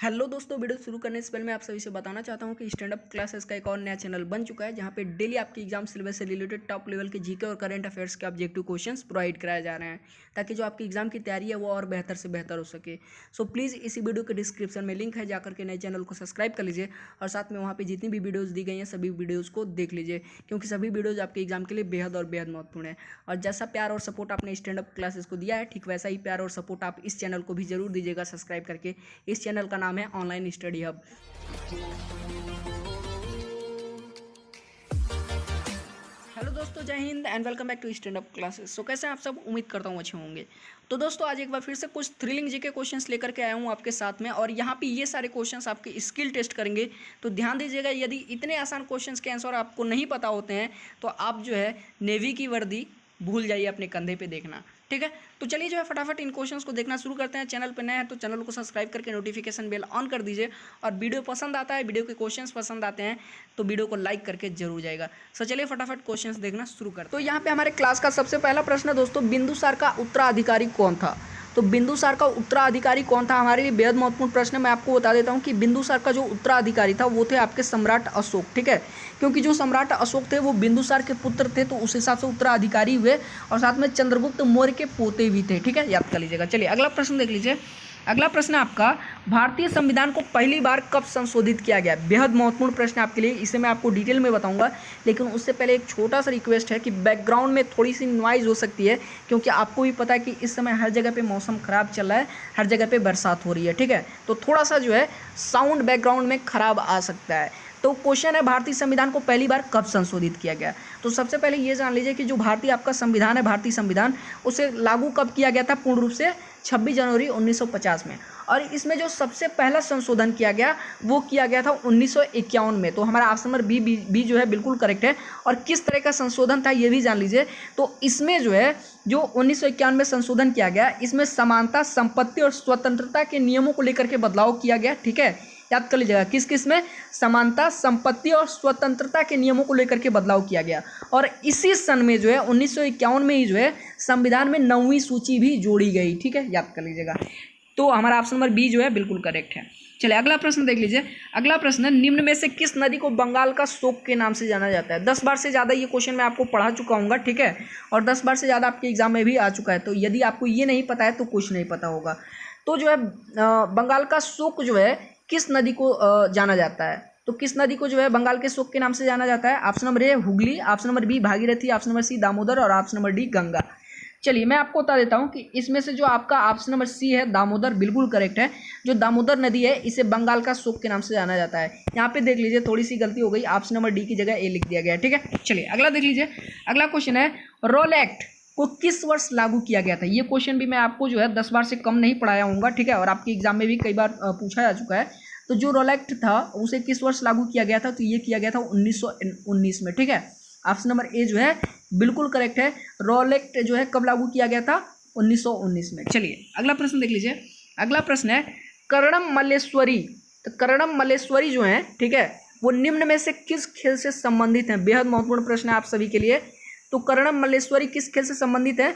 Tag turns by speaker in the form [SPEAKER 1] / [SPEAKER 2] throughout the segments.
[SPEAKER 1] Hello दोस्तों, video शुरू करने से पहले मैं आप सभी से बताना चाहता हूं कि स्टैंड अप क्लासेस का एक और नया चैनल बन चुका है जहां पे डेली आपके एग्जाम सिलेबस से रिलेटेड टॉप लेवल के जीके और करंट अफेयर्स के ऑब्जेक्टिव क्वेश्चंस प्रोवाइड कराए जा रहे हैं ताकि जो आपकी एग्जाम की तैयारी है वो और बेहतर से बेहतर हो सके। सो प्लीज़ इसी वीडियो के डिस्क्रिप्शन में लिंक है, जाकर के नए चैनल को सब्सक्राइब कर लीजिए और साथ में वहाँ पर जितनी भी वीडियोज़ दी गई हैं सभी वीडियोज़ को देख लीजिए, क्योंकि सभी वीडियोज़ आपके एग्जाम के लिए बेहद और बेहद महत्वपूर्ण है। और जैसा प्यार और सपोर्ट आपने स्टैंड अप क्लासेस को दिया है, ठीक वैसा ही प्यार और सपोर्ट आप इस चैनल को भी जरूर दीजिएगा सब्सक्राइब करके। इस चैनल का नाम है ऑनलाइन स्टडी हब। हेलो दोस्तों, जय हिंद and welcome back to Stand Up Classes. So कैसे हैं आप सब? उम्मीद करता हूँ अच्छे होंगे। तो दोस्तों आज एक बार फिर से कुछ थ्रिलिंग जीके क्वेश्चंस लेकर के आया हूँ आपके साथ में, और यहाँ पे ये सारे क्वेश्चंस आपके स्किल टेस्ट करेंगे। तो ध्यान दीजिएगा, यदि इतने आसान क्वेश्चंस के आंसर आपको नहीं पता होते हैं तो आप जो है नेवी की वर्दी भूल जाइए अपने कंधे पे देखना, ठीक है। तो चलिए जो है फटाफट इन क्वेश्चंस को देखना शुरू करते हैं। चैनल पर नए हैं तो चैनल को सब्सक्राइब करके नोटिफिकेशन बेल ऑन कर दीजिए, और वीडियो पसंद आता है, वीडियो के क्वेश्चंस पसंद आते हैं तो वीडियो को लाइक करके जरूर जाएगा। सो चलिए फटाफट क्वेश्चंस देखना शुरू करते हैं। तो यहाँ पे हमारे क्लास का सबसे पहला प्रश्न है दोस्तों, बिंदुसार का उत्तराधिकारी कौन था? तो बिंदुसार का उत्तराधिकारी कौन था हमारे लिए बेहद महत्वपूर्ण प्रश्न है। मैं आपको बता देता हूँ कि बिंदुसार का जो उत्तराधिकारी था वो थे आपके सम्राट अशोक, ठीक है। क्योंकि जो सम्राट अशोक थे वो बिंदुसार के पुत्र थे, तो उस हिसाब से उत्तराधिकारी हुए, और साथ में चंद्रगुप्त मौर्य के पोते भी थे, ठीक है, याद कर लीजिएगा। चलिए अगला प्रश्न देख लीजिए। अगला प्रश्न आपका, भारतीय संविधान को पहली बार कब संशोधित किया गया? बेहद महत्वपूर्ण प्रश्न है आपके लिए, इसे मैं आपको डिटेल में बताऊंगा, लेकिन उससे पहले एक छोटा सा रिक्वेस्ट है कि बैकग्राउंड में थोड़ी सी नॉइज़ हो सकती है, क्योंकि आपको भी पता है कि इस समय हर जगह पे मौसम ख़राब चल रहा है, हर जगह पे बरसात हो रही है, ठीक है। तो थोड़ा सा जो है साउंड बैकग्राउंड में ख़राब आ सकता है। तो क्वेश्चन है, भारतीय संविधान को पहली बार कब संशोधित किया गया? तो सबसे पहले ये जान लीजिए कि जो भारतीय आपका संविधान है, भारतीय संविधान, उसे लागू कब किया गया था? पूर्ण रूप से 26 जनवरी 1950 में। और इसमें जो सबसे पहला संशोधन किया गया वो किया गया था 1951 में। तो हमारा ऑप्शन नंबर बी जो है बिल्कुल करेक्ट है। और किस तरह का संशोधन था ये भी जान लीजिए। तो इसमें जो है जो 1951 में संशोधन किया गया, इसमें समानता, संपत्ति और स्वतंत्रता के नियमों को लेकर के बदलाव किया गया, ठीक है, याद कर लीजिएगा। किस किस में? समानता, संपत्ति और स्वतंत्रता के नियमों को लेकर के बदलाव किया गया। और इसी सन में जो है 1951 में ही जो है संविधान में 9वीं सूची भी जोड़ी गई, ठीक है, याद कर लीजिएगा। तो हमारा ऑप्शन नंबर बी जो है बिल्कुल करेक्ट है। चलिए अगला प्रश्न देख लीजिए। अगला प्रश्न है, निम्न में से किस नदी को बंगाल का शोक के नाम से जाना जाता है? 10 बार से ज़्यादा ये क्वेश्चन मैं आपको पढ़ा चुका हूँ, ठीक है, और 10 बार से ज़्यादा आपके एग्जाम में भी आ चुका है। तो यदि आपको ये नहीं पता है तो कुछ नहीं पता होगा। तो जो है बंगाल का शोक जो है किस नदी को जाना जाता है? तो किस नदी को जो है बंगाल के शोक के नाम से जाना जाता है? Option number A Hooghly, option number B Bhagirathi, option number C Damodar, और ऑप्शन नंबर डी गंगा। चलिए मैं आपको बता देता हूं कि इसमें से जो आपका ऑप्शन नंबर सी है दामोदर बिल्कुल करेक्ट है। जो दामोदर नदी है इसे बंगाल का शोक के नाम से जाना जाता है। यहाँ पे देख लीजिए थोड़ी सी गलती हो गई, ऑप्शन नंबर डी की जगह ए लिख दिया गया है, ठीक है। चलिए अगला देख लीजिए। अगला क्वेश्चन है, रोल एक्ट को किस वर्ष लागू किया गया था? ये क्वेश्चन भी मैं आपको जो है 10 बार से कम नहीं पढ़ाया हूँगा, ठीक है, और आपके एग्जाम में भी कई बार पूछा जा चुका है। तो जो रोल एक्ट था उसे किस वर्ष लागू किया गया था? तो ये किया गया था 1919 में, ठीक है। ऑप्शन नंबर ए जो है बिल्कुल करेक्ट है। रोल एक्ट जो है कब लागू किया गया था? 1919 में। चलिए अगला प्रश्न देख लीजिए। अगला प्रश्न है, कर्णम मल्लेश्वरी। तो कर्णम मल्लेश्वरी जो है, ठीक है, वो निम्न में से किस खेल से संबंधित है? बेहद महत्वपूर्ण प्रश्न है आप सभी के लिए। तो कर्णम मल्लेश्वरी किस खेल से संबंधित है?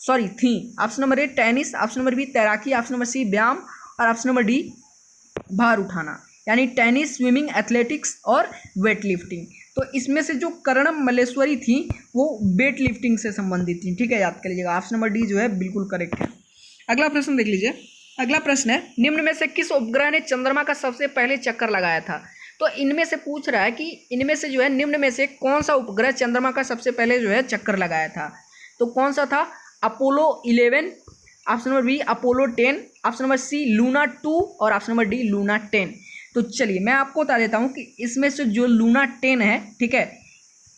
[SPEAKER 1] सॉरी थी। Option number A tennis, option number B तैराकी, ऑप्शन नंबर सी व्यायाम, और ऑप्शन नंबर डी भार उठाना, यानी टेनिस, स्विमिंग, एथलेटिक्स और वेट लिफ्टिंग। तो इसमें से जो कर्णम मल्लेश्वरी थी वो वेट लिफ्टिंग से संबंधित थी, ठीक है, याद कर लीजिएगा। ऑप्शन नंबर डी जो है बिल्कुल करेक्ट है। अगला प्रश्न देख लीजिए। अगला प्रश्न है, निम्न में से किस उपग्रह ने चंद्रमा का सबसे पहले चक्कर लगाया था? तो इनमें से पूछ रहा है कि इनमें से जो है निम्न में से कौन सा उपग्रह चंद्रमा का सबसे पहले जो है चक्कर लगाया था? तो कौन सा था? Apollo 11, option number B Apollo 10, option number C Luna 2, और ऑप्शन नंबर डी लूना 10। तो चलिए मैं आपको बता देता हूं कि इसमें से जो लूना 10 है, ठीक है,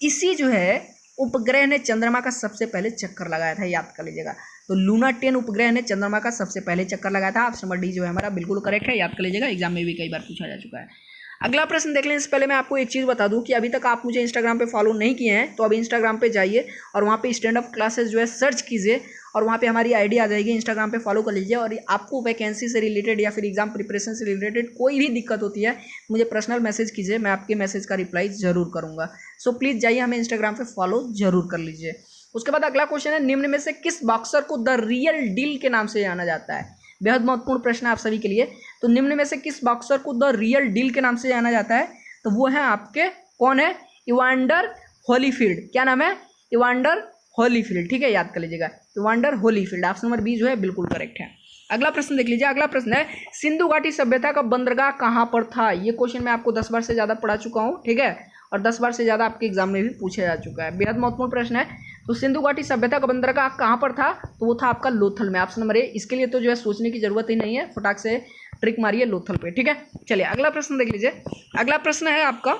[SPEAKER 1] इसी जो है उपग्रह ने चंद्रमा का सबसे पहले चक्कर लगाया था, याद कर लीजिएगा। तो लूना 10 उपग्रह ने चंद्रमा का सबसे पहले चक्कर लगाया था। ऑप्शन नंबर डी जो है हमारा बिल्कुल करेक्ट है, याद कर लीजिएगा, एग्जाम में भी कई बार पूछा जा चुका है। अगला प्रश्न देख लेने से पहले मैं आपको एक चीज़ बता दूं कि अभी तक आप मुझे इंस्टाग्राम पे फॉलो नहीं किए हैं तो अभी इंस्टाग्राम पे जाइए और वहाँ पे स्टैंड अप क्लासेस जो है सर्च कीजिए, और वहाँ पे हमारी आईडी आ जाएगी, इंस्टाग्राम पे फॉलो कर लीजिए। और आपको वैकेंसी से रिलेटेड या फिर एग्जाम प्रिपरेशन से रिलेटेड कोई भी दिक्कत होती है मुझे पर्सनल मैसेज कीजिए, मैं आपके मैसेज का रिप्लाई जरूर करूँगा। सो प्लीज़ जाइए हमें इंस्टाग्राम पर फॉलो जरूर कर लीजिए। उसके बाद अगला क्वेश्चन है, निम्न में से किस बॉक्सर को द रियल डील के नाम से जाना जाता है? बेहद महत्वपूर्ण प्रश्न है आप सभी के लिए। तो निम्न में से किस बॉक्सर को द रियल डील के नाम से जाना जाता है? तो वो है आपके, कौन है? Evander Holyfield. क्या नाम है? Evander Holyfield. ठीक है, याद कर लीजिएगा, Evander Holyfield. Option number B जो है बिल्कुल करेक्ट है। अगला प्रश्न देख लीजिए। अगला प्रश्न है सिंधु घाटी सभ्यता का बंदरगाह कहाँ पर था? ये क्वेश्चन मैं आपको 10 बार से ज़्यादा पढ़ा चुका हूँ, ठीक है, और 10 बार से ज़्यादा आपके एग्जाम में भी पूछा जा चुका है। बेहद महत्वपूर्ण प्रश्न है। तो सिंधु घाटी सभ्यता का बंदरगाह कहाँ पर था? तो वो था आपका लोथल में। ऑप्शन नंबर ए। इसके लिए तो जो है सोचने की जरूरत ही नहीं है, फटाक से ट्रिक मारिए लोथल पे। ठीक है, चलिए अगला प्रश्न देख लीजिए। अगला प्रश्न है आपका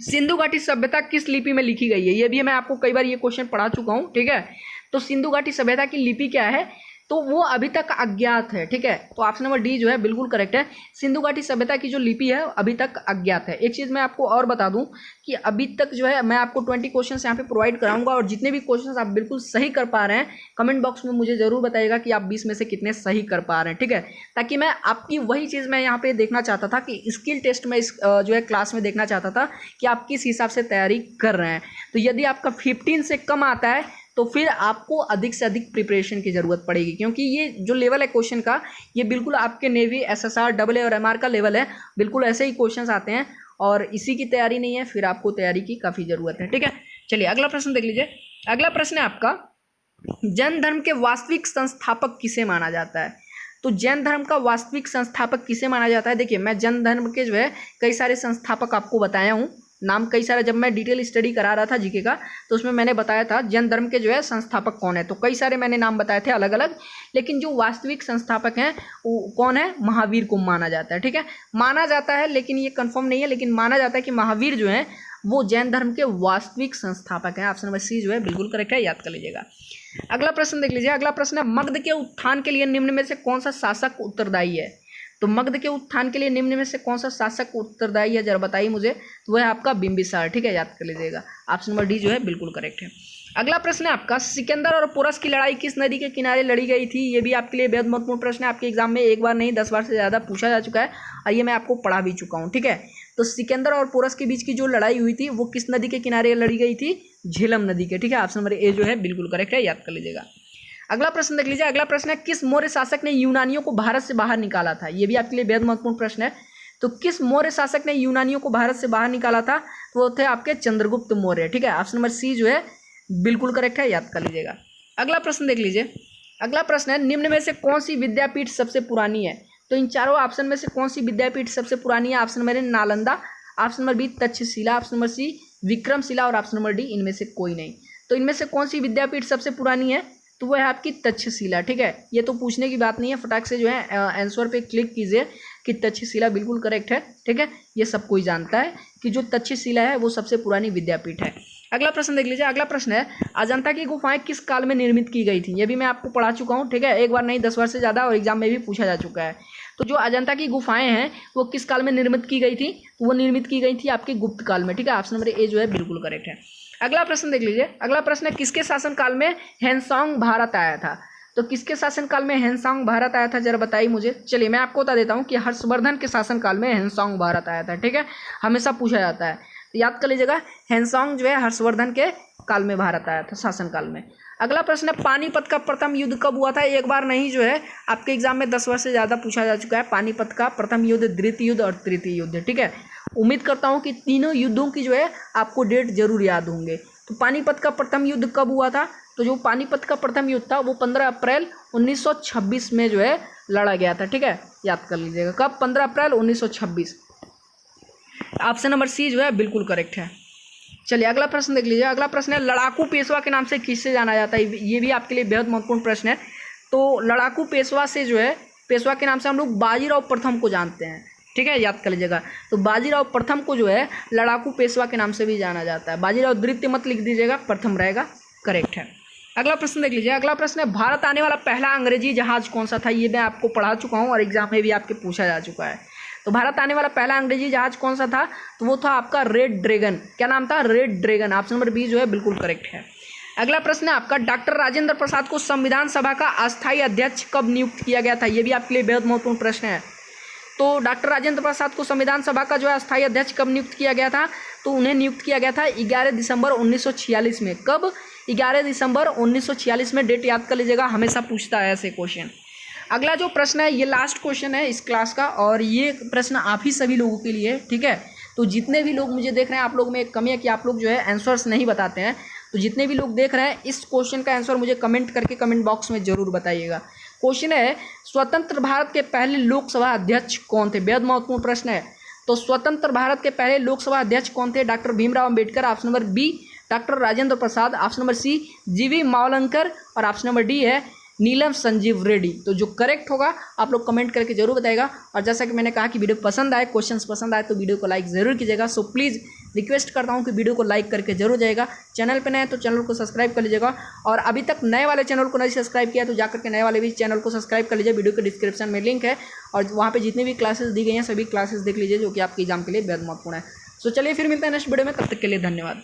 [SPEAKER 1] सिंधु घाटी सभ्यता किस लिपि में लिखी गई है? ये भी मैं आपको कई बार ये क्वेश्चन पढ़ा चुका हूँ, ठीक है। तो सिंधु घाटी सभ्यता की लिपि क्या है? तो वो अभी तक अज्ञात है, ठीक है। तो ऑप्शन नंबर डी जो है बिल्कुल करेक्ट है। सिंधु घाटी सभ्यता की जो लिपि है अभी तक अज्ञात है। एक चीज़ मैं आपको और बता दूं कि अभी तक जो है मैं आपको 20 क्वेश्चन यहाँ पे प्रोवाइड कराऊंगा, और जितने भी क्वेश्चन आप बिल्कुल सही कर पा रहे हैं कमेंट बॉक्स में मुझे जरूर बताइएगा कि आप 20 में से कितने सही कर पा रहे हैं, ठीक है। ताकि मैं आपकी वही चीज़ मैं यहाँ पे देखना चाहता था कि स्किल टेस्ट में इस जो है क्लास में देखना चाहता था कि आप किस हिसाब से तैयारी कर रहे हैं। तो यदि आपका 15 से कम आता है तो फिर आपको अधिक से अधिक प्रिपरेशन की ज़रूरत पड़ेगी, क्योंकि ये जो लेवल है क्वेश्चन का ये बिल्कुल आपके नेवी, एसएसआर, AA और MR का लेवल है। बिल्कुल ऐसे ही क्वेश्चंस आते हैं और इसी की तैयारी नहीं है, फिर आपको तैयारी की काफ़ी ज़रूरत है, ठीक है। चलिए अगला प्रश्न देख लीजिए। अगला प्रश्न है आपका जैन धर्म के वास्तविक संस्थापक किसे माना जाता है? तो जैन धर्म का वास्तविक संस्थापक किसे माना जाता है? देखिए मैं जैन धर्म के जो है कई सारे संस्थापक आपको बताया हूँ, नाम कई सारे, जब मैं डिटेल स्टडी करा रहा था जीके का तो उसमें मैंने बताया था जैन धर्म के जो है संस्थापक कौन है। तो कई सारे मैंने नाम बताए थे अलग अलग, लेकिन जो वास्तविक संस्थापक हैं वो कौन है? महावीर को माना जाता है, ठीक है। माना जाता है, लेकिन ये कंफर्म नहीं है, लेकिन माना जाता है कि महावीर जो है वो जैन धर्म के वास्तविक संस्थापक हैं। ऑप्शन नंबर सी जो है बिल्कुल करेक्ट है, याद कर लीजिएगा। अगला प्रश्न देख लीजिए। अगला प्रश्न है मगध के उत्थान के लिए निम्न में से कौन सा शासक उत्तरदायी है? तो मगध के उत्थान के लिए निम्न में से कौन सा शासक उत्तरदायी है, जरा बताइए मुझे। तो वह है आपका बिंबिसार, ठीक है, याद कर लीजिएगा। ऑप्शन नंबर डी जो है बिल्कुल करेक्ट है। अगला प्रश्न है आपका सिकंदर और पोरस की लड़ाई किस नदी के किनारे लड़ी गई थी? ये भी आपके लिए बेहद महत्वपूर्ण प्रश्न है। आपके एग्जाम में एक बार नहीं 10 बार से ज़्यादा पूछा जा चुका है और ये मैं आपको पढ़ा भी चुका हूँ, ठीक है। तो सिकंदर और पोरस के बीच की जो लड़ाई हुई थी वो किस नदी के किनारे लड़ी गई थी? झेलम नदी के, ठीक है। ऑप्शन नंबर ए जो है बिल्कुल करेक्ट है, याद कर लीजिएगा। अगला प्रश्न देख लीजिए। अगला प्रश्न है किस मौर्य शासक ने यूनानियों को भारत से बाहर निकाला था? ये भी आपके लिए बेहद महत्वपूर्ण प्रश्न है। तो किस मौर्य शासक ने यूनानियों को भारत से बाहर निकाला था? तो वो थे आपके चंद्रगुप्त मौर्य, ठीक है। ऑप्शन नंबर सी जो है बिल्कुल करेक्ट है, याद कर लीजिएगा। अगला प्रश्न देख लीजिए। अगला प्रश्न है निम्न में से कौन सी विद्यापीठ सबसे पुरानी है? तो इन चारों ऑप्शन में से कौन सी विद्यापीठ सबसे पुरानी है? Option number A Nalanda, option number B Takshashila, option number C Vikramshila और ऑप्शन नंबर डी इनमें से कोई नहीं। तो इनमें से कौन सी विद्यापीठ सबसे पुरानी है? तो वो है आपकी तक्षशिला, ठीक है। ये तो पूछने की बात नहीं है, फटाक से जो है आंसर पे क्लिक कीजिए कि तक्षशिला बिल्कुल करेक्ट है, ठीक है। ये सब कोई जानता है कि जो तक्षशिला है वो सबसे पुरानी विद्यापीठ है। अगला प्रश्न देख लीजिए। अगला प्रश्न है अजंता की गुफाएं किस काल में निर्मित की गई थी? ये भी मैं आपको पढ़ा चुका हूँ, ठीक है, एक बार नहीं 10 बार से ज़्यादा, और एग्जाम में भी पूछा जा चुका है। तो जो अजंता की गुफाएं हैं वो किस काल में निर्मित की गई थी? तो वो निर्मित की गई थी आपके गुप्त काल में, ठीक है। ऑप्शन नंबर ए जो है बिल्कुल करेक्ट है। अगला प्रश्न देख लीजिए। अगला प्रश्न है किसके शासनकाल में हैंसोंग भारत आया था? तो किसके शासनकाल में हैंसोंग भारत आया था, जरा बताइए मुझे। चलिए मैं आपको बता देता हूँ कि हर्षवर्धन के शासनकाल में हैंसोंग भारत आया था, ठीक है, हमेशा पूछा जाता है, तो याद कर लीजिएगा। हैंसोंग जो है हर्षवर्धन के काल में भारत आया था, शासनकाल में। अगला प्रश्न है पानीपत का प्रथम युद्ध कब हुआ था? एक बार नहीं जो है आपके एग्जाम में 10 बार से ज़्यादा पूछा जा चुका है। पानीपत का प्रथम युद्ध, द्वितीय युद्ध और तृतीय युद्ध, ठीक है। उम्मीद करता हूँ कि तीनों युद्धों की जो है आपको डेट जरूर याद होंगे। तो पानीपत का प्रथम युद्ध कब हुआ था? तो जो पानीपत का प्रथम युद्ध था वो 15 अप्रैल 1926 में जो है लड़ा गया था, ठीक है, याद कर लीजिएगा। कब? 15 अप्रैल 1926। ऑप्शन नंबर सी जो है बिल्कुल करेक्ट है। चलिए अगला प्रश्न देख लीजिए। अगला प्रश्न है लड़ाकू पेशवा के नाम से किससे जाना जाता है? ये भी आपके लिए बेहद महत्वपूर्ण प्रश्न है। तो लड़ाकू पेशवा से जो है, पेशवा के नाम से हम लोग बाजीराव प्रथम को जानते हैं, ठीक है, याद कर लीजिएगा। तो बाजीराव प्रथम को जो है लड़ाकू पेशवा के नाम से भी जाना जाता है। बाजीराव द्वितीय मत लिख दीजिएगा, प्रथम रहेगा, करेक्ट है। अगला प्रश्न देख लीजिए। अगला प्रश्न है भारत आने वाला पहला अंग्रेजी जहाज कौन सा था? ये मैं आपको पढ़ा चुका हूँ और एग्जाम में भी आपके पूछा जा चुका है। तो भारत आने वाला पहला अंग्रेजी जहाज कौन सा था? तो वो था आपका रेड ड्रैगन। क्या नाम था? Red dragon. Option number B जो है बिल्कुल करेक्ट है। अगला प्रश्न है आपका डॉक्टर राजेंद्र प्रसाद को संविधान सभा का अस्थायी अध्यक्ष कब नियुक्त किया गया था? ये भी आपके लिए बेहद महत्वपूर्ण प्रश्न है। तो डॉक्टर राजेंद्र प्रसाद को संविधान सभा का जो है अस्थायी अध्यक्ष कब नियुक्त किया गया था? तो उन्हें नियुक्त किया गया था 11 दिसंबर 1946 में। कब? 11 दिसंबर 1946 में। डेट याद कर लीजिएगा, हमेशा पूछता है ऐसे क्वेश्चन। अगला जो प्रश्न है ये लास्ट क्वेश्चन है इस क्लास का, और ये प्रश्न आप ही सभी लोगों के लिए, ठीक है। तो जितने भी लोग मुझे देख रहे हैं, आप लोग में एक कमी है कि आप लोग जो है आंसर्स नहीं बताते हैं। तो जितने भी लोग देख रहे हैं, इस क्वेश्चन का आंसर मुझे कमेंट करके कमेंट बॉक्स में जरूर बताइएगा। क्वेश्चन है, स्वतंत्र भारत के पहले लोकसभा अध्यक्ष कौन थे? बेहद महत्वपूर्ण प्रश्न है। तो स्वतंत्र भारत के पहले लोकसभा अध्यक्ष कौन थे? Doctor Bhimrao Ambedkar, option number B doctor Rajendra Prasad, option number C G V Mavalankar, और ऑप्शन नंबर डी है नीलम संजीव रेड्डी। तो जो करेक्ट होगा आप लोग कमेंट करके जरूर बताएगा। और जैसा कि मैंने कहा कि वीडियो पसंद आए, क्वेश्चंस पसंद आए तो वीडियो को लाइक जरूर कीजिएगा। सो प्लीज़ रिक्वेस्ट करता हूं कि वीडियो को लाइक करके जरूर जाएगा। चैनल पे नए तो चैनल को सब्सक्राइब कर लीजिएगा, और अभी तक नए वाले चैनल को नहीं सब्सक्राइब किया तो जाकर के नए वाले भी चैनल को सब्सक्राइब कर लीजिए। वीडियो के डिस्क्रिप्शन में लिंक है, और वहाँ पर जितनी भी क्लासेस दी गई हैं सभी क्लासेस देख लीजिए, जो कि आपके एग्जाम के लिए बेहद महत्वपूर्ण है। सो चलिए फिर मिलते हैं नेक्स्ट वीडियो में, तब तक के लिए धन्यवाद।